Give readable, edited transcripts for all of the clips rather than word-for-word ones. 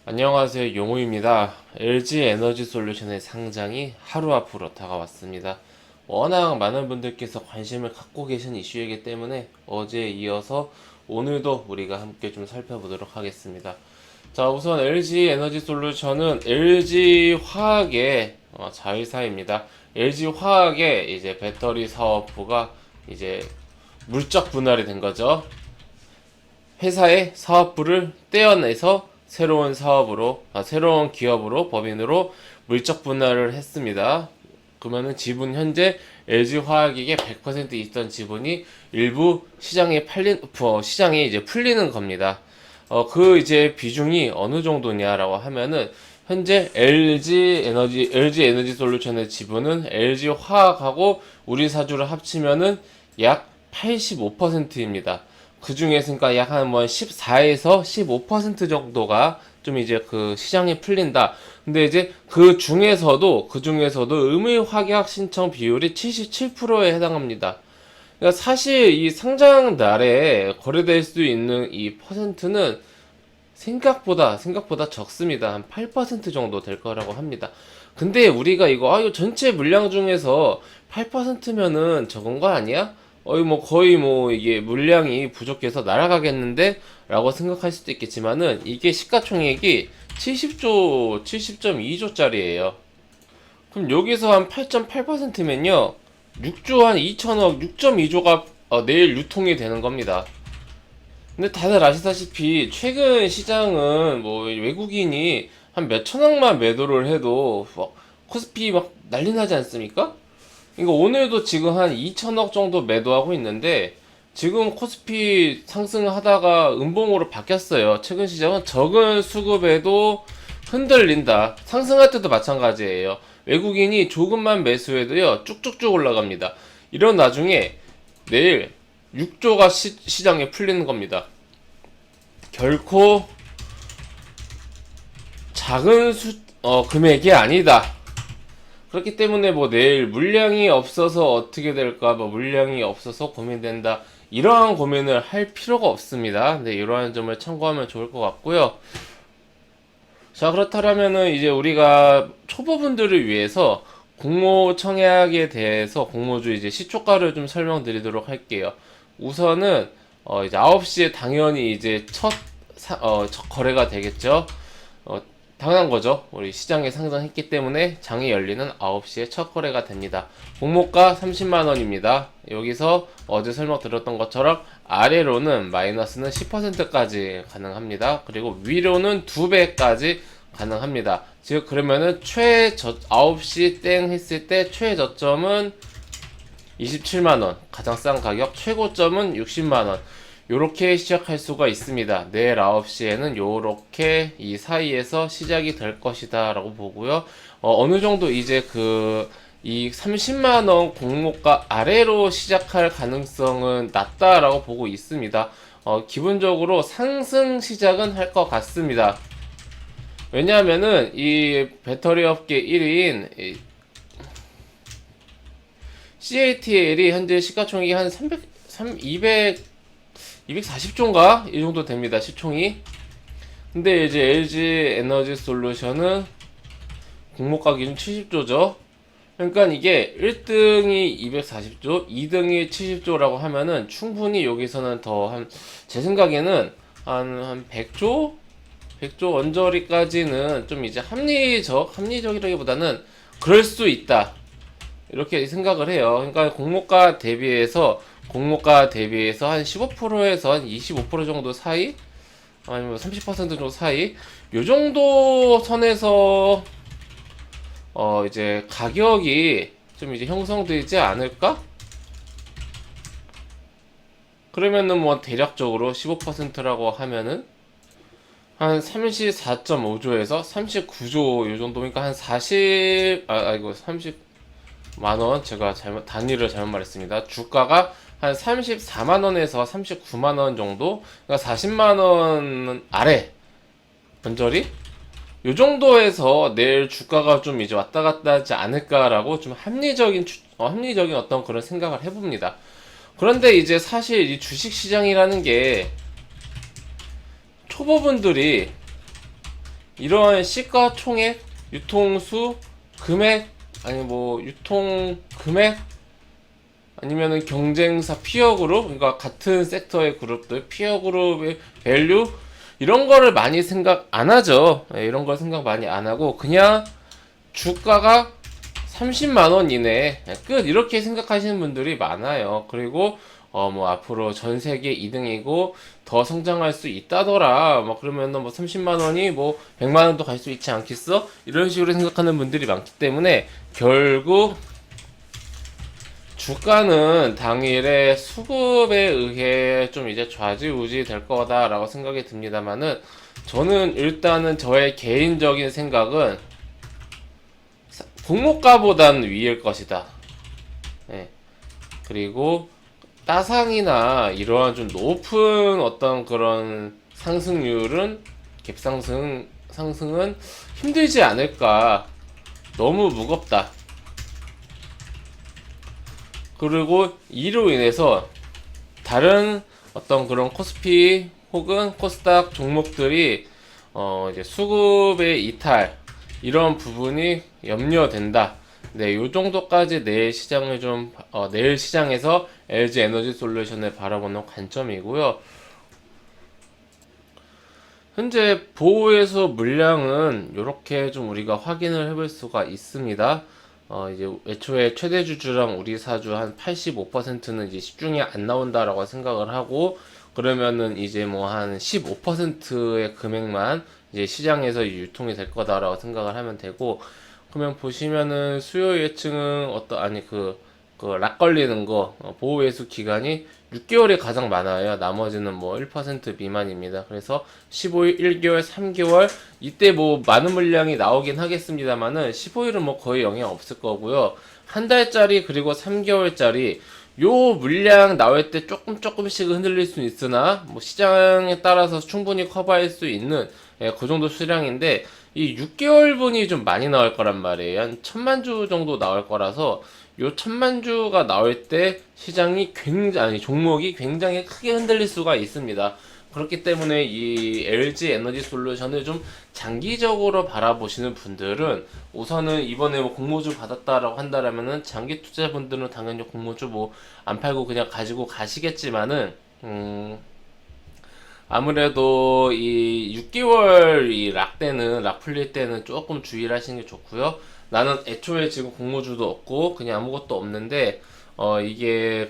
안녕하세요, 용우입니다. LG 에너지 솔루션의 상장이 하루 앞으로 다가왔습니다. 워낙 많은 분들께서 관심을 갖고 계신 이슈이기 때문에 어제에 이어서 오늘도 우리가 함께 좀 살펴보도록 하겠습니다. 자, 우선 LG 에너지 솔루션은 LG 화학의 자회사입니다. LG 화학의 이제 배터리 사업부가 이제 물적 분할이 된 거죠. 회사의 사업부를 떼어내서 새로운 기업으로 법인으로 물적 분할을 했습니다. 그러면은 지분 현재 LG화학에게 100% 있던 지분이 일부 시장에 이제 풀리는 겁니다. 그 이제 비중이 어느 정도냐라고 하면은 현재 LG 에너지 솔루션의 지분은 LG화학하고 우리 사주를 합치면은 약 85%입니다. 그 중에서 그러니까 약 한 뭐 14에서 15% 정도가 좀 이제 그 시장에 풀린다. 근데 이제 그 중에서도 의무 확약 신청 비율이 77%에 해당합니다. 그러니까 사실 이 상장 날에 거래될 수 있는 이 퍼센트는 생각보다 적습니다. 한 8% 정도 될 거라고 합니다. 근데 우리가 이거 전체 물량 중에서 8%면은 적은 거 아니야? 뭐 거의 뭐 이게 물량이 부족해서 날아가겠는데? 라고 생각할 수도 있겠지만은 이게 시가총액이 70.2조짜리예요. 그럼 여기서 한 8.8%면요. 6조 한 2천억, 6.2조가 내일 유통이 되는 겁니다. 근데 다들 아시다시피 최근 시장은 뭐 외국인이 한 몇천억만 매도를 해도 코스피 막 난리 나지 않습니까? 이거 오늘도 지금 한 2천억 정도 매도하고 있는데 지금 코스피 상승하다가 음봉으로 바뀌었어요. 최근 시장은 적은 수급에도 흔들린다. 상승할 때도 마찬가지예요. 외국인이 조금만 매수해도요 쭉쭉쭉 올라갑니다. 이런 나중에 내일 6조가 시장에 풀리는 겁니다. 결코 작은 금액이 아니다. 그렇기 때문에 뭐 내일 물량이 없어서 어떻게 될까, 뭐 물량이 없어서 고민된다, 이러한 고민을 할 필요가 없습니다. 네, 이러한 점을 참고하면 좋을 것 같고요. 자, 그렇다면은 이제 우리가 초보분들을 위해서 공모 청약에 대해서 공모주 이제 시초가를 좀 설명드리도록 할게요. 우선은 이제 9시에 당연히 이제 첫 거래가 되겠죠. 당연한 거죠. 우리 시장에 상장했기 때문에 장이 열리는 9시에 첫 거래가 됩니다. 공모가 30만원입니다. 여기서 어제 설명드렸던 것처럼 아래로는 마이너스는 10%까지 가능합니다. 그리고 위로는 2배까지 가능합니다. 즉 그러면은 9시 땡 했을 때 최저점은 27만원, 가장 싼 가격, 최고점은 60만원. 요렇게 시작할 수가 있습니다. 내일 9시에는 요렇게 이 사이에서 시작이 될 것이다 라고 보고요. 어느 정도 이제 이 30만원 공모가 아래로 시작할 가능성은 낮다라고 보고 있습니다. 기본적으로 상승 시작은 할 것 같습니다. 왜냐하면은 이 배터리 업계 1위인 CATL이 현재 시가총액이 한 240조인가? 이 정도 됩니다, 시총이. 근데 이제 LG 에너지 솔루션은 공모가 기준 70조죠. 그러니까 이게 1등이 240조, 2등이 70조라고 하면은 충분히 여기서는 제 생각에는 한 100조? 100조 언저리까지는 좀 이제 합리적이라기보다는 그럴 수 있다, 이렇게 생각을 해요. 그러니까 공모가 대비해서 한 15%에서 한 25% 정도 사이, 아니면 30% 정도 사이, 요 정도 선에서 이제 가격이 좀 이제 형성되지 않을까? 그러면은 뭐 대략적으로 15%라고 하면은 한 34.5조에서 39조 요 정도니까 한 30만원, 제가 단위를 잘못 말했습니다. 주가가 한 34만원에서 39만원 정도, 그러니까 40만원 아래 언저리? 요 정도에서 내일 주가가 좀 이제 왔다 갔다 하지 않을까라고 좀 합리적인 어떤 그런 생각을 해봅니다. 그런데 이제 사실 이 주식 시장이라는 게 초보분들이 이러한 시가총액, 유통수, 금액, 아니 뭐 유통 금액, 아니면은 경쟁사 피어 그룹, 그러니까 같은 섹터의 그룹들 피어 그룹의 밸류 이런 거를 많이 생각 안 하죠. 예, 이런 걸 생각 많이 안 하고 그냥 주가가 30만 원 이내 끝 이렇게 생각하시는 분들이 많아요. 그리고 뭐 앞으로 전 세계 2등이고 더 성장할 수 있다더라. 뭐 그러면은 뭐 30만 원이 뭐 100만 원도 갈 수 있지 않겠어? 이런 식으로 생각하는 분들이 많기 때문에 결국 주가는 당일에 수급에 의해 좀 이제 좌지우지 될 거다라고 생각이 듭니다만은 저는 일단은 저의 개인적인 생각은 공모가보단 위일 것이다. 예. 그리고 따상이나 이러한 좀 높은 어떤 그런 상승률은 상승은 힘들지 않을까. 너무 무겁다. 그리고 이로 인해서 다른 어떤 그런 코스피 혹은 코스닥 종목들이 이제 수급의 이탈 이런 부분이 염려된다. 네, 요 정도까지 내일 시장을 내일 시장에서 LG 에너지 솔루션을 바라보는 관점이고요. 현재 보호해소 물량은 이렇게 좀 우리가 확인을 해볼 수가 있습니다. 이제 애초에 최대 주주랑 우리 사주 한 85%는 이제 시중에 안 나온다라고 생각을 하고 그러면은 이제 뭐 한 15%의 금액만 이제 시장에서 유통이 될 거다라고 생각을 하면 되고 그러면 보시면은 수요 예측은 락 걸리는 거 보호 매수 기간이 6개월이 가장 많아요. 나머지는 뭐 1% 미만입니다. 그래서 15일, 1개월, 3개월 이때 뭐 많은 물량이 나오긴 하겠습니다만은 15일은 뭐 거의 영향 없을 거고요. 한 달짜리 그리고 3개월짜리 요 물량 나올 때 조금씩 흔들릴 수 있으나 뭐 시장에 따라서 충분히 커버할 수 있는 그 정도 수량인데 이 6개월분이 좀 많이 나올 거란 말이에요. 한 1000만 주 정도 나올 거라서 요 1000만 주가 나올 때 시장이 종목이 굉장히 크게 흔들릴 수가 있습니다. 그렇기 때문에 이 LG 에너지 솔루션을 좀 장기적으로 바라보시는 분들은 우선은 이번에 뭐 공모주 받았다라고 한다라면은 장기 투자분들은 당연히 공모주 뭐 안 팔고 그냥 가지고 가시겠지만은 아무래도 이 6개월 락 풀릴 때는 조금 주의를 하시는 게 좋고요. 나는 애초에 지금 공모주도 없고 그냥 아무것도 없는데 이게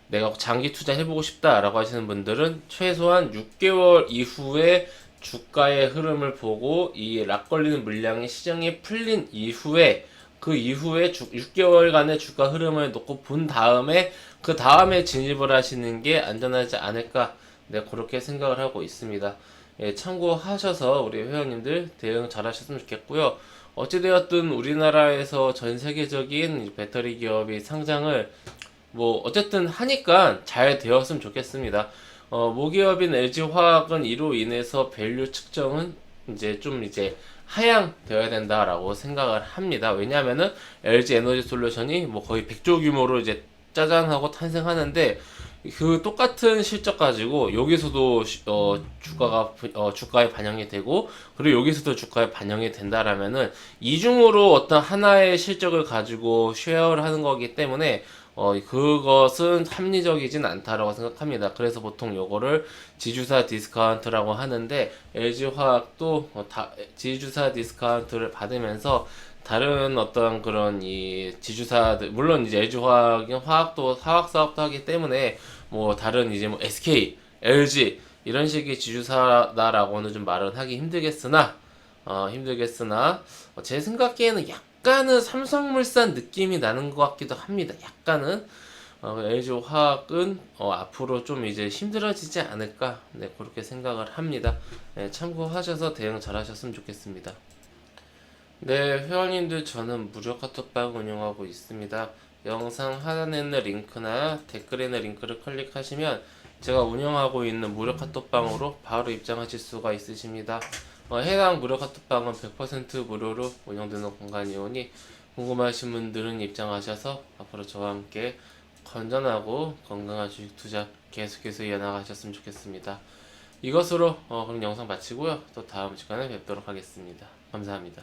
내가 장기 투자 해보고 싶다라고 하시는 분들은 최소한 6개월 이후에 주가의 흐름을 보고 이 락 걸리는 물량이 시장에 풀린 이후에 그 이후에 6개월간의 주가 흐름을 놓고 본 다음에 그 다음에 진입을 하시는 게 안전하지 않을까. 네, 그렇게 생각을 하고 있습니다. 예, 참고하셔서 우리 회원님들 대응 잘 하셨으면 좋겠고요. 어찌되었든 우리나라에서 전 세계적인 배터리 기업이 상장을 뭐 어쨌든 하니까 잘 되었으면 좋겠습니다. 모기업인 LG화학은 이로 인해서 밸류 측정은 이제 하향되어야 된다라고 생각을 합니다. 왜냐하면은 LG 에너지 솔루션이 뭐 거의 100조 규모로 이제 짜잔하고 탄생하는데 그 똑같은 실적 가지고 여기서도 주가에 반영이 되고 그리고 여기서도 주가에 반영이 된다라면은 이중으로 어떤 하나의 실적을 가지고 쉐어를 하는 거기 때문에 그것은 합리적이진 않다라고 생각합니다. 그래서 보통 요거를 지주사 디스카운트라고 하는데 LG화학도 지주사 디스카운트를 받으면서 다른 어떤 그런 이 지주사들 물론 이제 LG화학은 화학 사업도 하기 때문에 뭐 다른 이제 뭐 SK, LG 이런 식의 지주사다라고는 좀 말은 하기 힘들겠으나 제 생각에는 약간은 삼성물산 느낌이 나는 것 같기도 합니다. 약간은 LG화학은 앞으로 좀 이제 힘들어지지 않을까 네 그렇게 생각을 합니다. 네, 참고하셔서 대응 잘 하셨으면 좋겠습니다. 네, 회원님들 저는 무료 카톡방 운영하고 있습니다. 영상 하단에 있는 링크나 댓글에 있는 링크를 클릭하시면 제가 운영하고 있는 무료 카톡방으로 바로 입장하실 수가 있으십니다. 해당 무료 카톡방은 100% 무료로 운영되는 공간이오니 궁금하신 분들은 입장하셔서 앞으로 저와 함께 건전하고 건강한 주식 투자 계속해서 이어나가셨으면 좋겠습니다. 이것으로 그럼 영상 마치고요. 또 다음 시간에 뵙도록 하겠습니다. 감사합니다.